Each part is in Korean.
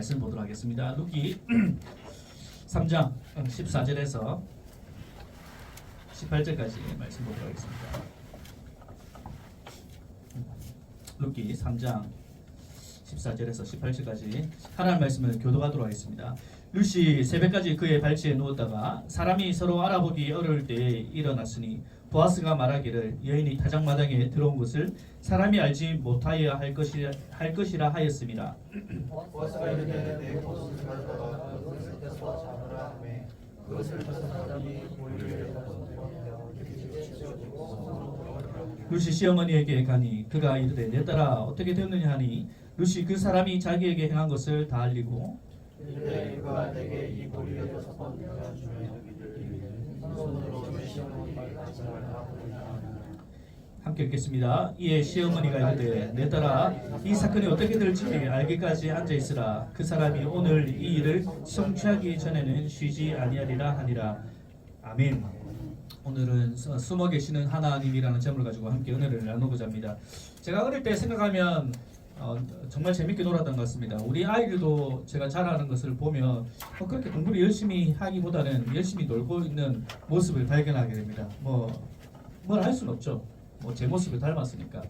말씀 보도록 하겠습니다. 룻기 3장 14절에서 18절까지 말씀 보도록 하겠습니다. 룻기 3장 14절에서 18절까지 하나님 말씀을 교독하도록 하겠습니다. 룻이 새벽까지 그의 발치에 누웠다가 사람이 서로 알아보기 어려울 때에 일어났으니 보아스가 말하기를 여인이 타작마당에 들어온 것을 사람이 알지 못하여야 할 것이라 하였습니다. 보아스가 이르되 내 옷을 가져다가 그것을 떼서 잡으라 하매 그것을 벗은 사람이 고리를 벗어 룻이 시어머니에게 가니 그가 이르되 내 딸아 어떻게 되었느냐 하니 룻이 그 사람이 자기에게 행한 것을 다 알리고 이르되 그가 내게 이 고리를 6번 주며 손으로 내 시어머니에게 가슴을 하고 함께 읽겠습니다. 이에 시어머니가 이르되 내 딸아 이 사건이 어떻게 될지 알기까지 앉아있으라. 그 사람이 오늘 이 일을 성취하기 전에는 쉬지 아니하리라 하니라. 아멘. 오늘은 숨어 계시는 하나님이라는 점을 가지고 함께 은혜를 나누고자 합니다. 제가 어릴 때 생각하면 정말 재밌게 놀았던 것 같습니다. 우리 아이들도 제가 자라는 것을 보면 그렇게 공부를 열심히 하기보다는 열심히 놀고 있는 모습을 발견하게 됩니다. 뭘 할 수는 없죠. 제 모습을 닮았으니까.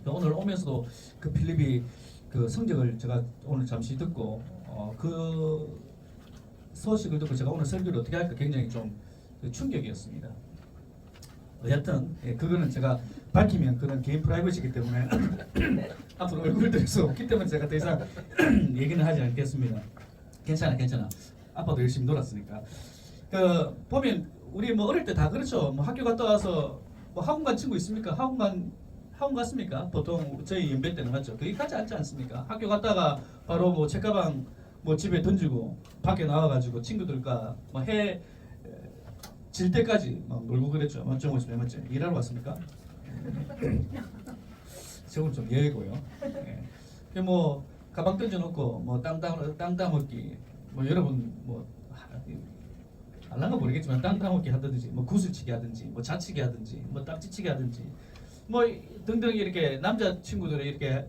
오늘 오면서도 그 필립이 그 성적을 제가 오늘 잠시 듣고 그 소식을 듣고 제가 오늘 설교를 어떻게 할까 굉장히 좀 충격이었습니다. 여하튼 그거는 제가 밝히면 그런 개인 프라이버시이기 때문에 앞으로 얼굴 들 수 없기 때문에 제가 더 이상 얘기는 하지 않겠습니다. 괜찮아. 아빠도 열심히 놀았으니까. 보면 우리 어릴 때 다 그렇죠. 학교 갔다 와서 학원 간 친구 있습니까? 학원 갔습니까? 보통 저희 연배 때는 맞죠. 거기 가지 않지 않습니까? 학교 갔다가 바로 책가방 집에 던지고 밖에 나와가지고 친구들과 해 질 때까지 놀고 그랬죠. 맞죠? 맞죠? 일하러 왔습니까? 저건 좀 예고요. 가방 던져놓고 땅 따먹기 여러분 알란가 모르겠지만 땅 따먹기 하든지 구슬치기 하든지 자치기 하든지 딱지치기 하든지 등등 이렇게 남자 친구들이 이렇게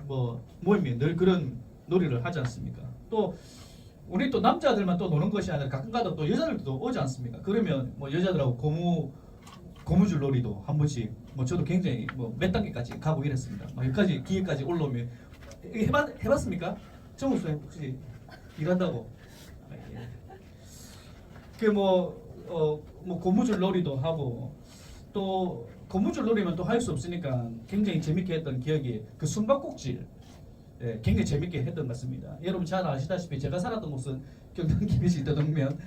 모이면 늘 그런 놀이를 하지 않습니까? 또 우리 또 남자들만 또 노는 것이 아니라 가끔가다 또 여자들도 오지 않습니까? 그러면 여자들하고 고무줄 놀이도 한 번씩 저도 굉장히 몇 단계까지 가고 이랬습니다. 여기까지 기회까지 올라오면 해봤습니까? 정우수 혹시 일한다고? 고무줄 놀이도 하고 또 고무줄 놀이만 또 할 수 없으니까 굉장히 재밌게 했던 기억이 그 숨바꼭질 굉장히 재밌게 했던 것 같습니다. 여러분 잘 아시다시피 제가 살았던 곳은 경남 김해시 대동면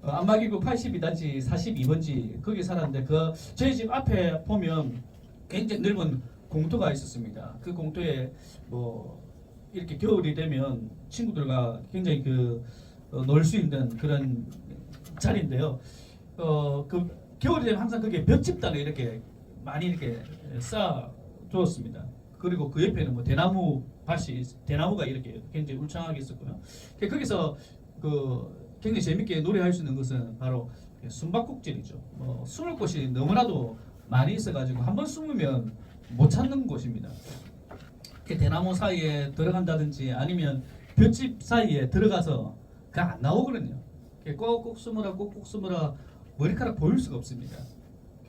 안마기구 82단지 42번지 거기 살았는데 저희 집 앞에 보면 굉장히 넓은 공터가 있었습니다. 그 공터에 이렇게 겨울이 되면 친구들과 굉장히 놀 수 있는 그런 자리인데요. 그 겨울이 되면 항상 거기에 볏짚단을 이렇게 많이 이렇게 쌓아 두었습니다. 그리고 그 옆에는 대나무가 이렇게 굉장히 울창하게 있었고요. 거기서 굉장히 재밌게 놀이할 수 있는 것은 바로 숨바꼭질이죠. 숨을 곳이 너무나도 많이 있어가지고 한번 숨으면 못 찾는 곳입니다. 대나무 사이에 들어간다든지 아니면 볏짚 사이에 들어가서 안 나오거든요. 꼭꼭 숨으라 머리카락 보일 수가 없습니다.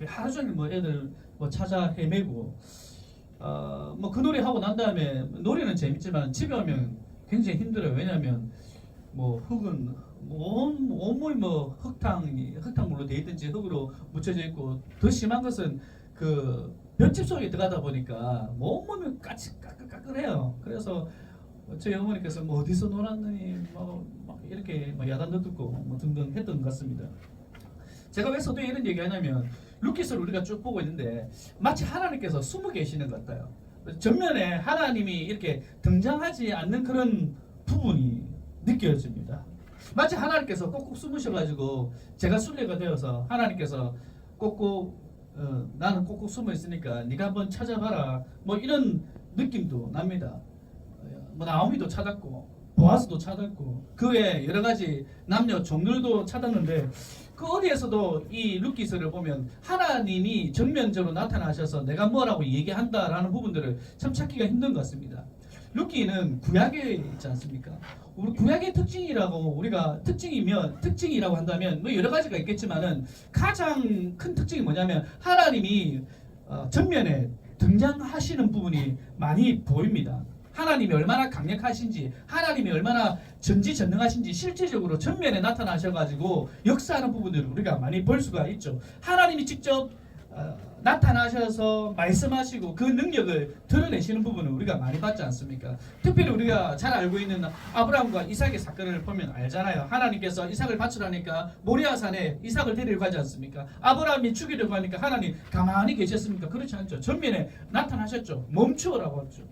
하루 종일 애들 찾아 헤매고 그 놀이 하고 난 다음에 놀이는 재밌지만 집에 오면 굉장히 힘들어요. 왜냐하면 흙은 온몸이 흙탕물로 되어 있든지 흙으로 묻혀져 있고 더 심한 것은 볏짚 속에 들어가다 보니까 온몸이 까끌까끌해요. 그래서 저희 어머니께서 어디서 놀았느니 이렇게 야단도 듣고 등등 했던 것 같습니다. 제가 왜 서두에 이런 얘기 하냐면 룻기서를 우리가 쭉 보고 있는데 마치 하나님께서 숨어 계시는 것 같아요. 전면에 하나님이 이렇게 등장하지 않는 그런 부분이 느껴집니다. 마치 하나님께서 꼭꼭 숨으셔가지고 제가 순례가 되어서 하나님께서 꼭꼭 나는 꼭꼭 숨어 있으니까 네가 한번 찾아봐라 이런 느낌도 납니다. 나오미도 찾았고 보아스도 찾았고 그 외에 여러 가지 남녀 종들도 찾았는데 그 어디에서도 이 룻기서를 보면 하나님이 정면적으로 나타나셔서 내가 뭐라고 얘기한다라는 부분들을 참 찾기가 힘든 것 같습니다. 룻기는 구약에 있지 않습니까? 우리 구약의 특징이라고 우리가 특징이라고 한다면 뭐 여러 가지가 있겠지만은 가장 큰 특징이 뭐냐면 하나님이 전면에 등장하시는 부분이 많이 보입니다. 하나님이 얼마나 강력하신지, 하나님이 얼마나 전지전능하신지 실제적으로 전면에 나타나셔가지고 역사하는 부분들을 우리가 많이 볼 수가 있죠. 하나님이 직접 나타나셔서 말씀하시고 그 능력을 드러내시는 부분을 우리가 많이 봤지 않습니까? 특별히 우리가 잘 알고 있는 아브라함과 이삭의 사건을 보면 알잖아요. 하나님께서 이삭을 바치라니까 모리아산에 이삭을 데리러 가지 않습니까? 아브라함이 죽이려고 하니까 하나님 가만히 계셨습니까? 그렇지 않죠. 전면에 나타나셨죠. 멈추어라고 했죠.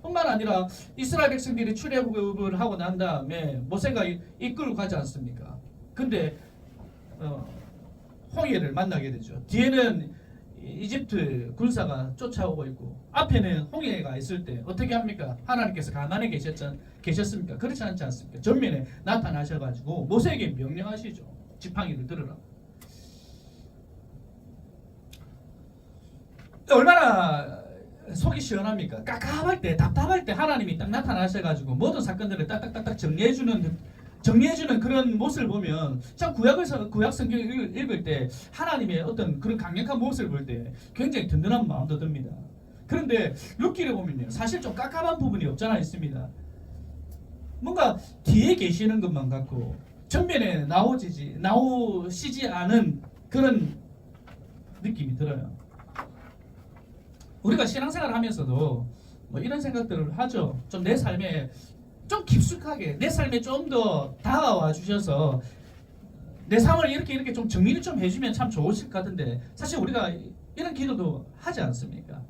뿐만 아니라 이스라엘 백성들이 출애굽을 하고 난 다음에 모세가 이끌고 가지 않습니까? 근데 홍해를 만나게 되죠. 뒤에는 이집트 군사가 쫓아오고 있고 앞에는 홍해가 있을 때 어떻게 합니까? 하나님께서 가만히 계셨습니까? 그렇지 않지 않습니까? 전면에 나타나셔가지고 모세에게 명령하시죠. 지팡이를 들으라. 얼마나 속이 시원합니까? 깝깝할 때, 답답할 때 하나님이 딱 나타나셔가지고 모든 사건들을 딱딱딱딱 정리해주는 그런 모습을 보면 참 구약 성경을 읽을 때 하나님의 어떤 그런 강력한 모습을 볼 때 굉장히 든든한 마음도 듭니다. 그런데 룻기를 보면요, 사실 좀 깝깝한 부분이 없잖아 있습니다. 뭔가 뒤에 계시는 것만 같고 전면에 나오시지 않은 그런 느낌이 들어요. 우리가 신앙생활을 하면서도 뭐 이런 생각들을 하죠. 좀 내 삶에 좀 깊숙하게 내 삶에 좀 더 다가와 주셔서 내 삶을 이렇게 좀 정리를 좀 해주면 참 좋으실 것 같은데 사실 우리가 이런 기도도 하지 않습니까?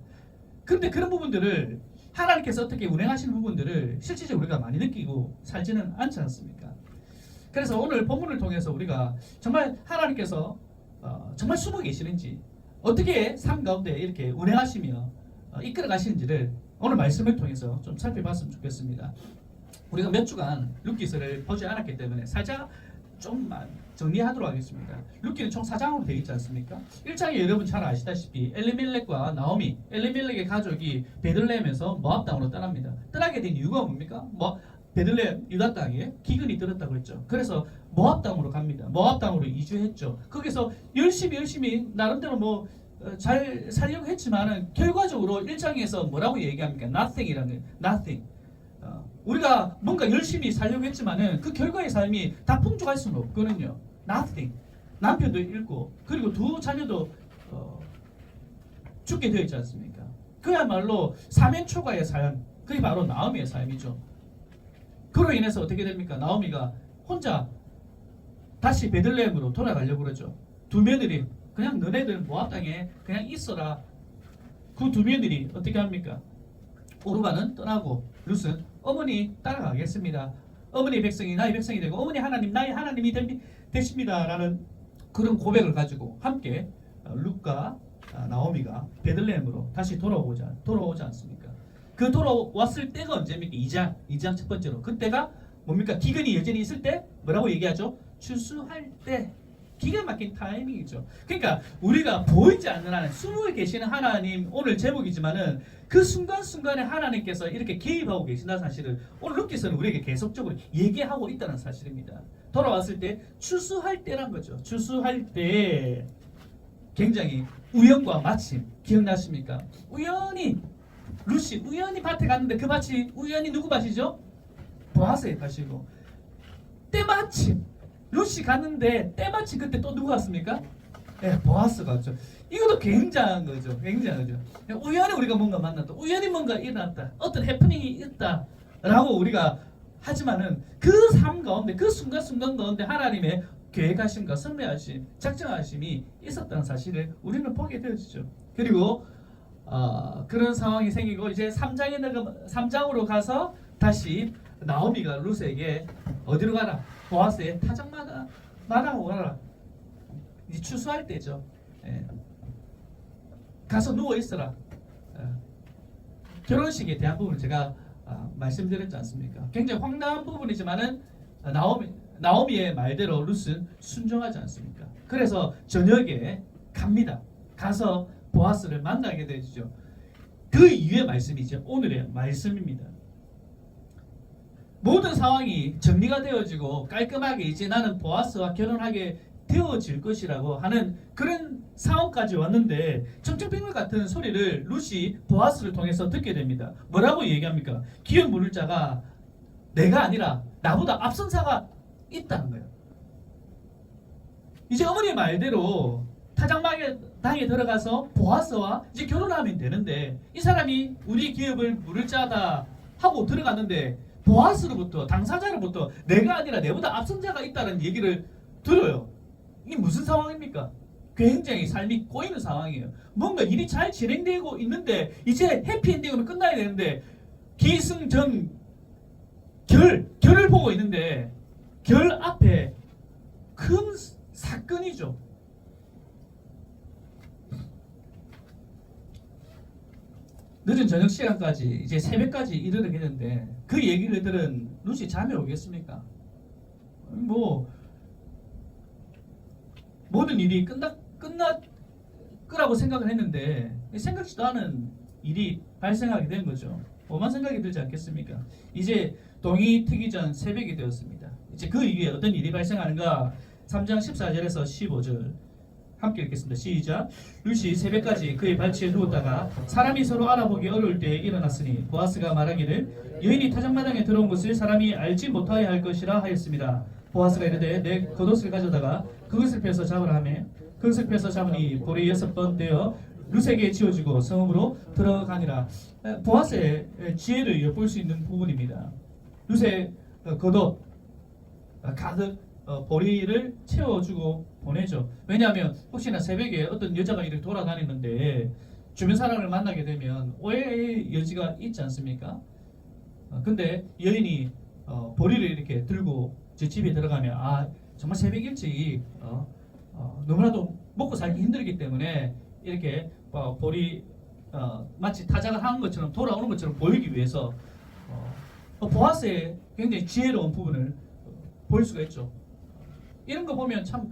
그런데 그런 부분들을 하나님께서 어떻게 운행하시는 부분들을 실질적으로 우리가 많이 느끼고 살지는 않지 않습니까? 그래서 오늘 본문을 통해서 우리가 정말 하나님께서 정말 숨어 계시는지 어떻게 삶 가운데 이렇게 운행하시며 이끌어 가시는지를 오늘 말씀을 통해서 좀 살펴봤으면 좋겠습니다. 우리가 몇 주간 룻기서를 보지 않았기 때문에 살짝 좀만 정리하도록 하겠습니다. 룻기는 총 4장으로 되어 있지 않습니까? 1장에 여러분 잘 아시다시피 엘리멜렉과 나오미, 엘리멜렉의 가족이 베들레헴에서 모압 땅으로 떠납니다. 떠나게 된 이유가 뭡니까? 베들레헴 유다 땅에 기근이 들었다고 했죠. 그래서 모압 땅으로 갑니다. 모압 땅으로 이주했죠. 거기서 열심히 나름대로 잘 살려고 했지만은 결과적으로 1장에서 뭐라고 얘기합니까? nothing이라는 거예요. nothing. 우리가 뭔가 열심히 살려고 했지만은 그 결과의 삶이 다 풍족할 수는 없거든요. nothing. 남편도 잃고 그리고 두 자녀도 죽게 되어 있지 않습니까? 그야말로 사면초가의 삶. 그게 바로 나오미의 삶이죠. 그로 인해서 어떻게 됩니까? 나오미가 혼자 다시 베들레헴으로 돌아가려고 그러죠. 두 며느리 그냥 너네들 모압 땅에 그냥 있어라. 그 두 며느리 어떻게 합니까? 오르바는 떠나고 룻은 어머니 따라가겠습니다. 어머니 백성이 나의 백성이 되고 어머니 하나님 나의 하나님이 되십니다라는 그런 고백을 가지고 함께 룻과 나오미가 베들레헴으로 다시 돌아오지 않습니까? 그 돌아왔을 때가 언제입니까? 2장 첫 번째로. 그때가 뭡니까? 기근이 여전히 있을 때 뭐라고 얘기하죠? 추수할 때. 기가 막힌 타이밍이죠. 그러니까 우리가 보이지 않는 하나님, 숨어 계시는 하나님 오늘 제목이지만은 그 순간순간에 하나님께서 이렇게 개입하고 계신다는 사실을 오늘 룻기서는 우리에게 계속적으로 얘기하고 있다는 사실입니다. 돌아왔을 때 추수할 때란 거죠. 추수할 때 굉장히 우연과 마침 기억나십니까? 룻이 우연히 밭에 갔는데 그 밭이 우연히 누구 밭이죠? 보아스의 밭이고 때마침 룻이 갔는데 때마침 그때 또 누구 왔습니까? 네, 보아스가 왔죠. 이것도 굉장한 거죠. 우연히 우리가 뭔가 만났다. 우연히 뭔가 일어났다. 어떤 해프닝이 있다라고 우리가 하지만은 그 삶 가운데 그 순간순간 가운데 하나님의 계획하심과 선배하심, 작정하심이 있었다는 사실을 우리는 보게 되어지죠. 그리고 그런 상황이 생기고 이제 3장으로 가서 다시 나오미가 룻에게 어디로 가라? 보아스의 타작마당으로 가라. 이제 추수할 때죠. 가서 누워 있어라. 결혼식에 대한 부분을 제가 말씀드렸지 않습니까? 굉장히 황당한 부분이지만은 나오미의 말대로 룻은 순종하지 않습니까? 그래서 저녁에 갑니다. 가서 보아스를 만나게 되죠. 그 이후의 말씀이죠. 오늘의 말씀입니다. 모든 상황이 정리가 되어지고 깔끔하게 이제 나는 보아스와 결혼하게 되어질 것이라고 하는 그런 상황까지 왔는데 청천벽력 같은 소리를 룻이 보아스를 통해서 듣게 됩니다. 뭐라고 얘기합니까? 기업 물을 자가 내가 아니라 나보다 앞선 자가 있다는 거예요. 이제 어머니의 말대로 타작마당에 들어가서 보아스와 이제 결혼하면 되는데 이 사람이 우리 기업을 물을 자다 하고 들어갔는데 보아스로부터 당사자로부터 내가 아니라 내보다 앞선 자가 있다는 얘기를 들어요. 이게 무슨 상황입니까? 굉장히 삶이 꼬이는 상황이에요. 뭔가 일이 잘 진행되고 있는데 이제 해피엔딩으로 끝나야 되는데 기승전 결을 보고 있는데 결 앞에 큰 사건이죠. 늦은 저녁 시간까지 이제 새벽까지 이르게 되는데 그 얘기를 들은 룻이 잠이 오겠습니까? 뭐 모든 일이 끝났거라고 생각을 했는데 생각지도 않은 일이 발생하게 된 거죠. 오만 생각이 들지 않겠습니까? 이제 동이 트기 전 새벽이 되었습니다. 이제 그 이후에 어떤 일이 발생하는가? 3장 14절에서 15절 함께 읽겠습니다. 시작. 룻이 새벽까지 그의 발치에 누웠다가 사람이 서로 알아보기 어려울 때에 일어났으니 보아스가 말하기를 여인이 타작마당에 들어온 것을 사람이 알지 못하여 할 것이라 하였습니다. 보아스가 이르되 내 겉옷을 가져다가 그것을 펴서 잡으라 하매 그것을 펴서 잡으니 볼이 6번 되어 룻에게 지어지고 성읍으로 들어가니라. 보아스의 지혜를 엿볼 수 있는 부분입니다. 룻의 겉옷 가득 보리를 채워주고 보내죠. 왜냐하면 혹시나 새벽에 어떤 여자가 이렇게 돌아다니는데 주변 사람을 만나게 되면 오해의 여지가 있지 않습니까? 근데 여인이 보리를 이렇게 들고 제 집에 들어가면 정말 새벽 일찍 너무나도 먹고 살기 힘들기 때문에 이렇게 보리 마치 타작을 하는 것처럼 돌아오는 것처럼 보이기 위해서 보아스의 굉장히 지혜로운 부분을 볼 수가 있죠. 이런 거 보면 참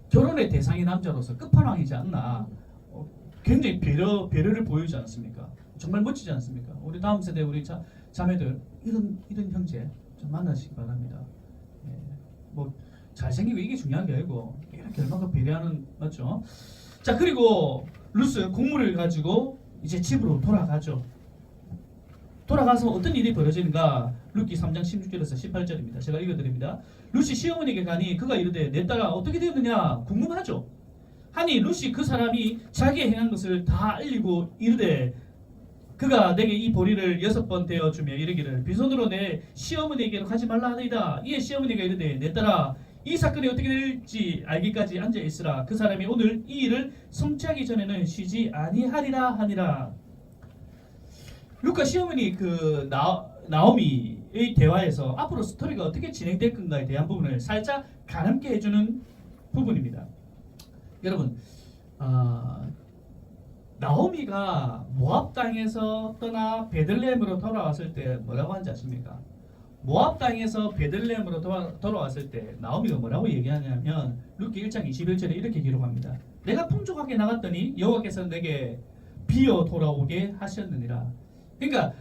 결혼의 대상이 남자로서 끝판왕이지 않나. 굉장히 배려를 보이지 않습니까? 정말 멋지지 않습니까? 우리 다음 세대 우리 자매들 이런 형제 좀 만나시기 바랍니다. 뭐 잘생기고 이게 중요한 게 아니고 이렇게 얼마나 배려하는 맞죠? 자, 그리고 룻은 곡물을 가지고 이제 집으로 돌아가죠. 돌아가서 어떤 일이 벌어지는가? 룻기 3장 16절에서 18절입니다. 제가 읽어드립니다. 룻이 시어머니에게 가니 그가 이르되 내 딸아 어떻게 되었느냐 궁금하죠. 하니 룻이 그 사람이 자기의 행한 것을 다 알리고 이르되 그가 내게 이 보리를 6번 대어주며 이르기를 빈손으로 내 시어머니에게로 가지 말라 하더이다. 이에 시어머니가 이르되 내 딸아 이 사건이 어떻게 될지 알기까지 앉아 있으라. 그 사람이 오늘 이 일을 성취하기 전에는 쉬지 아니하리라 하니라. 룻과 시어머니 그 나오미의 대화에서 앞으로 스토리가 어떻게 진행될 건가에 대한 부분을 살짝 가늠케 해주는 부분입니다. 여러분, 나오미가 모압 땅에서 떠나 베들레헴으로 돌아왔을 때 뭐라고 하는지 아십니까? 모압 땅에서 베들레헴으로 돌아왔을 때 나오미가 뭐라고 얘기하냐면 룻기 1장 21절에 이렇게 기록합니다. 내가 풍족하게 나갔더니 여호와께서 내게 비어 돌아오게 하셨느니라. 그러니까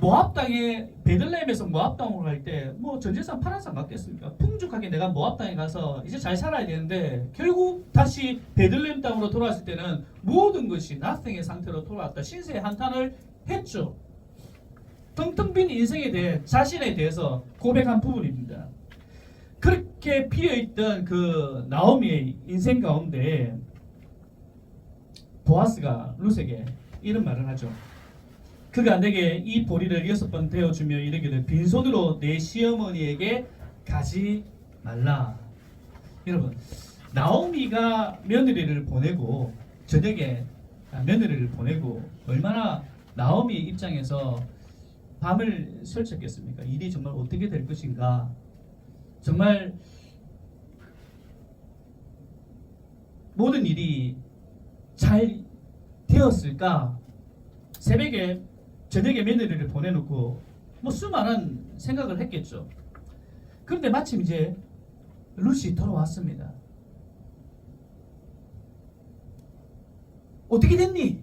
모압 땅에 베들레헴에서 모압 땅으로 갈 때 뭐 전재산 파란산 같겠습니까? 풍족하게 내가 모압 땅에 가서 이제 잘 살아야 되는데 결국 다시 베들레헴 땅으로 돌아왔을 때는 모든 것이 nothing의 상태로 돌아왔다. 신세의 한탄을 했죠. 텅텅 빈 인생에 대해 자신에 대해서 고백한 부분입니다. 그렇게 비어있던 그 나오미의 인생 가운데 보아스가 룻에게 이런 말을 하죠. 그가 내게 이 보리를 6번 대어주며 이르기를 빈손으로 내 시어머니에게 가지 말라. 여러분, 나오미가 며느리를 보내고 저녁에 며느리를 보내고 얼마나 나오미 입장에서 밤을 설쳤겠습니까? 일이 정말 어떻게 될 것인가? 정말 모든 일이 잘 되었을까? 새벽에 저녁에 며느리를 보내놓고 뭐 수많은 생각을 했겠죠. 그런데 마침 이제 룻이 돌아왔습니다. 어떻게 됐니?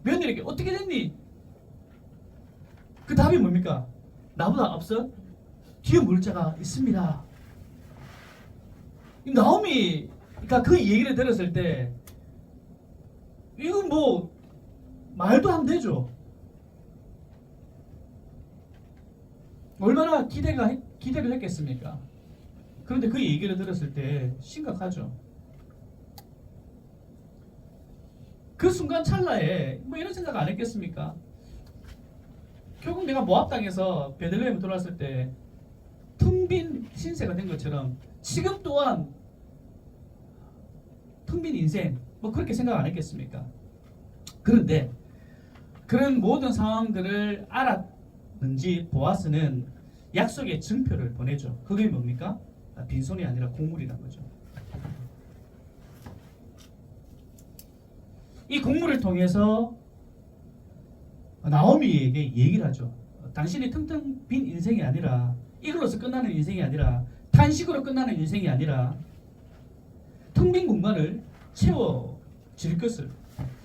며느리에게 어떻게 됐니? 그 답이 뭡니까? 나보다 앞서 뒤에 물 자가 있습니다. 나오미가 그 얘기를 들었을 때 이건 뭐 말도 안 되죠. 얼마나 기대를 했겠습니까? 그런데 그 얘기를 들었을 때 심각하죠. 그 순간 찰나에 뭐 이런 생각 안 했겠습니까? 결국 내가 모압 땅에서 베들레헴에 돌아왔을 때 텅 빈 신세가 된 것처럼 지금 또한 텅 빈 인생 뭐 그렇게 생각 안 했겠습니까? 그런데 그런 모든 상황들을 알았는지 보아스는 약속의 증표를 보내죠. 그게 뭡니까? 빈손이 아니라 곡물이란 거죠. 이 곡물을 통해서 나오미에게 얘기를 하죠. 당신이 텅텅 빈 인생이 아니라 이걸로서 끝나는 인생이 아니라 탄식으로 끝나는 인생이 아니라 텅 빈 공간을 채워질 것을,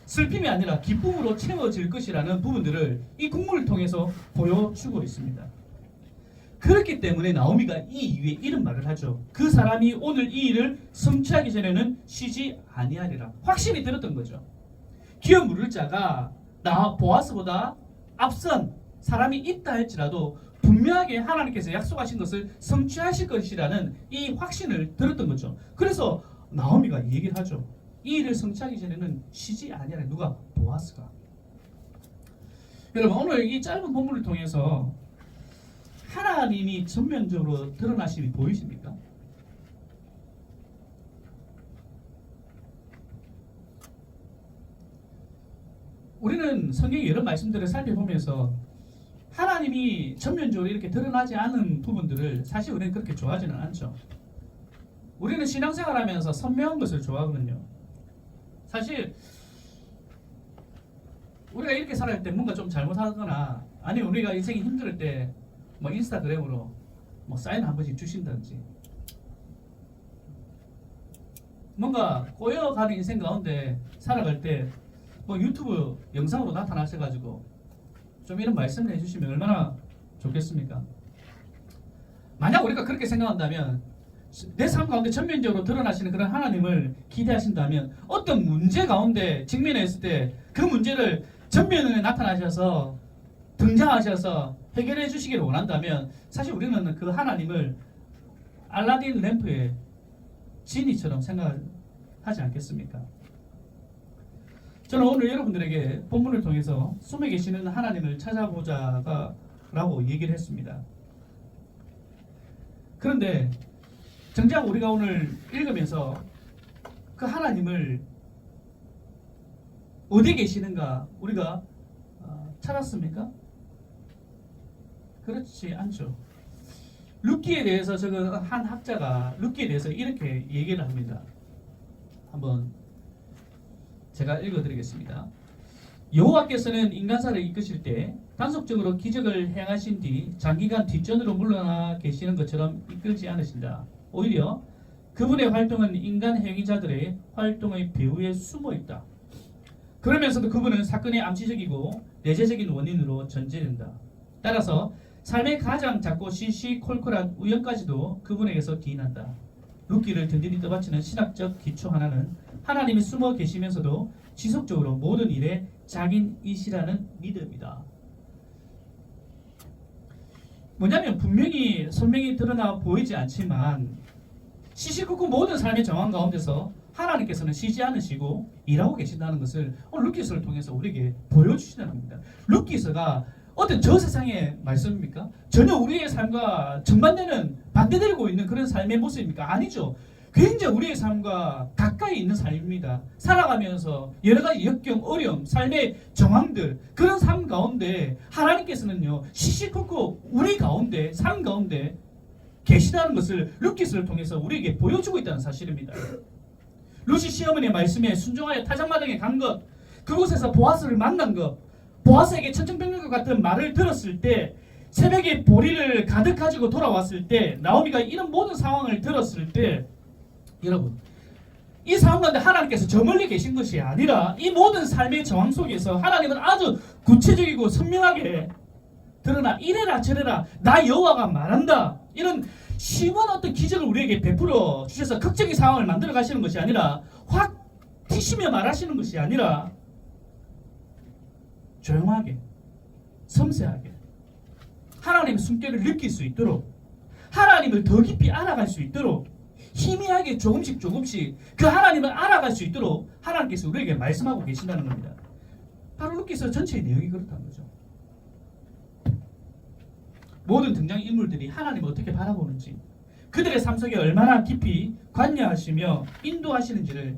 슬픔이 아니라 기쁨으로 채워질 것이라는 부분들을 이 곡물을 통해서 보여주고 있습니다. 그렇기 때문에 나오미가 이 이후에 이런 말을 하죠. 그 사람이 오늘 이 일을 성취하기 전에는 쉬지 아니하리라. 확신이 들었던 거죠. 기업 물을 자가 보아스보다 앞선 사람이 있다 할지라도 분명하게 하나님께서 약속하신 것을 성취하실 것이라는 이 확신을 들었던 거죠. 그래서 나오미가 이 얘기를 하죠. 이 일을 성취하기 전에는 쉬지 아니하리라. 누가? 보아스가. 여러분, 오늘 이 짧은 본문을 통해서 하나님이 전면적으로 드러나심이 보이십니까? 우리는 성경의 여러 말씀들을 살펴보면서 하나님이 전면적으로 이렇게 드러나지 않은 부분들을 사실 우리는 그렇게 좋아하지는 않죠. 우리는 신앙생활하면서 선명한 것을 좋아하거든요. 사실 우리가 이렇게 살아갈 때 뭔가 좀 잘못하거나 아니면 우리가 인생이 힘들 때 뭐 인스타그램으로 뭐 사인 한 번씩 주신다든지 뭔가 꼬여가는 인생 가운데 살아갈 때 뭐 유튜브 영상으로 나타나셔가지고 좀 이런 말씀을 해주시면 얼마나 좋겠습니까? 만약 우리가 그렇게 생각한다면 내 삶 가운데 전면적으로 드러나시는 그런 하나님을 기대하신다면 어떤 문제 가운데 직면해 있을 때 그 문제를 전면에 나타나셔서 등장하셔서 해결해 주시기를 원한다면 사실 우리는 그 하나님을 알라딘 램프의 지니처럼 생각하지 않겠습니까? 저는 오늘 여러분들에게 본문을 통해서 숨에 계시는 하나님을 찾아보자가 라고 얘기를 했습니다. 그런데 정작 우리가 오늘 읽으면서 그 하나님을 어디에 계시는가 우리가 찾았습니까? 그렇지 않죠. 룻기에 대해서 적은 한 학자가 룻기에 대해서 이렇게 얘기를 합니다. 한번 제가 읽어드리겠습니다. 여호와께서는 인간사를 이끄실 때 단속적으로 기적을 행하신 뒤 장기간 뒷전으로 물러나 계시는 것처럼 이끌지 않으신다. 오히려 그분의 활동은 인간 행위자들의 활동의 배후에 숨어 있다. 그러면서도 그분은 사건의 암시적이고 내재적인 원인으로 전제된다. 따라서 삶의 가장 작고 시시콜콜한 우연까지도 그분에게서 기인한다. 룻기를 든든히 떠받치는 신학적 기초 하나는 하나님이 숨어 계시면서도 지속적으로 모든 일에 장인이시라는 믿음이다. 뭐냐면 분명히 선명히 드러나 보이지 않지만 시시콜콜 모든 삶의 정황 가운데서 하나님께서는 쉬지 않으시고 일하고 계신다는 것을 오늘 룻기서를 통해서 우리에게 보여주시는 겁니다. 룻기서가 어떤 저 세상의 말씀입니까? 전혀 우리의 삶과 정반대는 반대되고 있는 그런 삶의 모습입니까? 아니죠. 굉장히 우리의 삶과 가까이 있는 삶입니다. 살아가면서 여러 가지 역경, 어려움, 삶의 정황들 그런 삶 가운데 하나님께서는요 시시콜콜 우리 가운데 삶 가운데 계시다는 것을 룻기서를 통해서 우리에게 보여주고 있다는 사실입니다. 룻이 시어머니의 말씀에 순종하여 타작마당에 간 것, 그곳에서 보아스를 만난 것, 보아스에게 천천백력과 같은 말을 들었을 때 새벽에 보리를 가득 가지고 돌아왔을 때 나오미가 이런 모든 상황을 들었을 때 여러분 이 상황 가운데 하나님께서 저 멀리 계신 것이 아니라 이 모든 삶의 정황 속에서 하나님은 아주 구체적이고 선명하게 드러나 이래라 저래라 나 여호와가 말한다. 이런 심한 어떤 기적을 우리에게 베풀어 주셔서 극적인 상황을 만들어 가시는 것이 아니라 확 튀시며 말하시는 것이 아니라 조용하게 섬세하게 하나님의 숨결을 느낄 수 있도록 하나님을 더 깊이 알아갈 수 있도록 희미하게 조금씩 그 하나님을 알아갈 수 있도록 하나님께서 우리에게 말씀하고 계신다는 겁니다. 바로 루키서 전체의 내용이 그렇다는 거죠. 모든 등장인물들이 하나님을 어떻게 바라보는지 그들의 삶 속에 얼마나 깊이 관여하시며 인도하시는지를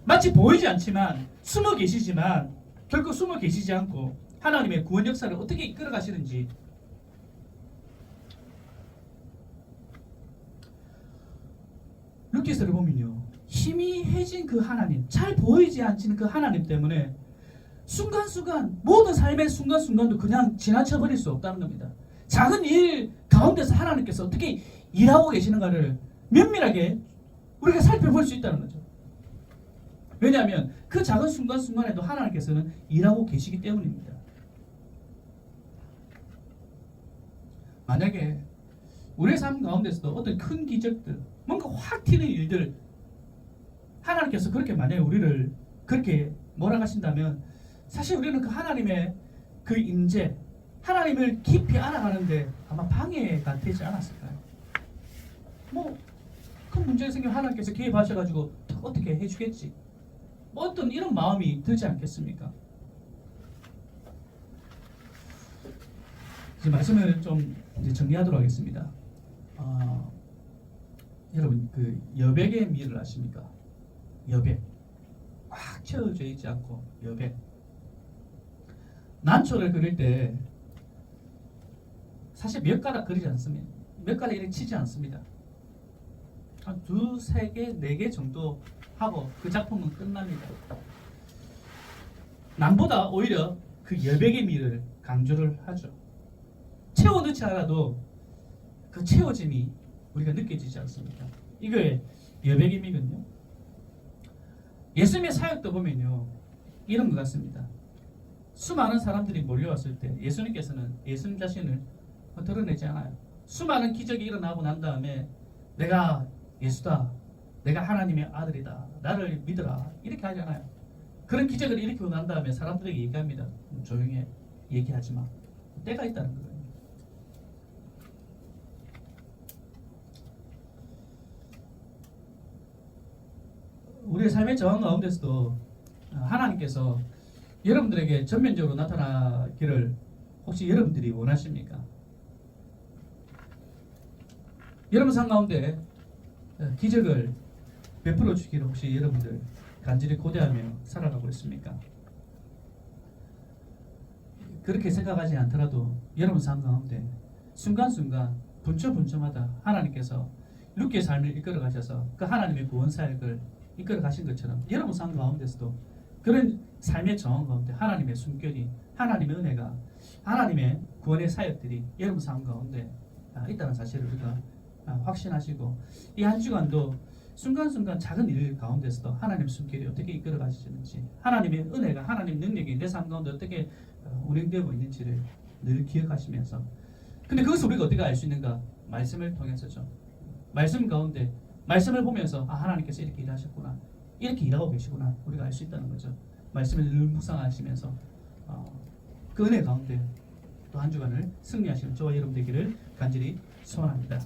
마치 보이지 않지만 숨어 계시지만 결국 숨어 계시지 않고 하나님의 구원 역사를 어떻게 이끌어 가시는지 루키스를 보면요 희미해진 그 하나님 잘 보이지 않지는 그 하나님 때문에 순간순간 모든 삶의 순간순간도 그냥 지나쳐 버릴 수 없다는 겁니다. 작은 일 가운데서 하나님께서 어떻게 일하고 계시는가를 면밀하게 우리가 살펴볼 수 있다는 거죠. 왜냐하면 그 작은 순간순간에도 하나님께서는 일하고 계시기 때문입니다. 만약에 우리의 삶 가운데서도 어떤 큰 기적들 뭔가 확 튀는 일들 하나님께서 그렇게 만약에 우리를 그렇게 몰아가신다면 사실 우리는 그 하나님의 그 임재 하나님을 깊이 알아가는데 아마 방해가 되지 않았을까요? 뭐 큰 문제가 생기면 하나님께서 개입하셔가지고 어떻게 해주겠지 뭐 어떤 이런 마음이 들지 않겠습니까? 이제 말씀을 좀 이제 정리하도록 하겠습니다. 여러분 그 여백의 미를 아십니까? 여백 꽉 채워져 있지 않고 여백 난초를 그릴 때 사실 몇 가닥 그리지 않습니다. 몇 가닥 이렇게 치지 않습니다. 한 2, 3개, 4개 정도 하고 그 작품은 끝납니다. 남보다 오히려 그 여백의 미를 강조를 하죠. 채워 넣지 않아도 그 채워짐이 우리가 느껴지지 않습니까? 이거의 여백의 미거든요. 예수님의 사역도 보면요 이런 것 같습니다. 수많은 사람들이 몰려왔을 때 예수님께서는 예수님 자신을 드러내지 않아요. 수많은 기적이 일어나고 난 다음에 내가 예수다, 내가 하나님의 아들이다, 나를 믿어라 이렇게 하잖아요. 그런 기적을 일으키고 난 다음에 사람들에게 얘기합니다. 조용히 해, 얘기하지 마. 때가 있다는 거예요. 우리의 삶의 저항 가운데서도 하나님께서 여러분들에게 전면적으로 나타나기를 혹시 여러분들이 원하십니까? 여러분 삶 가운데 기적을 베풀어 주기를 혹시 여러분들 간절히 고대하며 살아가고 있습니까? 그렇게 생각하지 않더라도 여러분 삶 가운데 순간순간 분초분초마다 하나님께서 루키의 삶을 이끌어 가셔서 그 하나님의 구원 사역을 이끌어 가신 것처럼 여러분 삶 가운데서도 그런 삶의 정황 가운데 하나님의 숨결이 하나님의 은혜가 하나님의 구원의 사역들이 여러분 삶 가운데 있다는 사실을 우리가 확신하시고 이 한 주간도 순간순간 작은 일 가운데서도 하나님의 숨결이 어떻게 이끌어 가시는지 하나님의 은혜가 하나님의 능력이 내 삶 가운데 어떻게 운행되고 있는지를 늘 기억하시면서 근데 그것을 우리가 어떻게 알 수 있는가? 말씀을 통해서죠. 말씀 가운데 말씀을 보면서 하나님께서 이렇게 일하셨구나 이렇게 일하고 계시구나 우리가 알 수 있다는 거죠. 말씀을 늘 묵상하시면서 그 은혜 가운데 또 한 주간을 승리하시는 저와 여러분 되기를 간절히 소원합니다.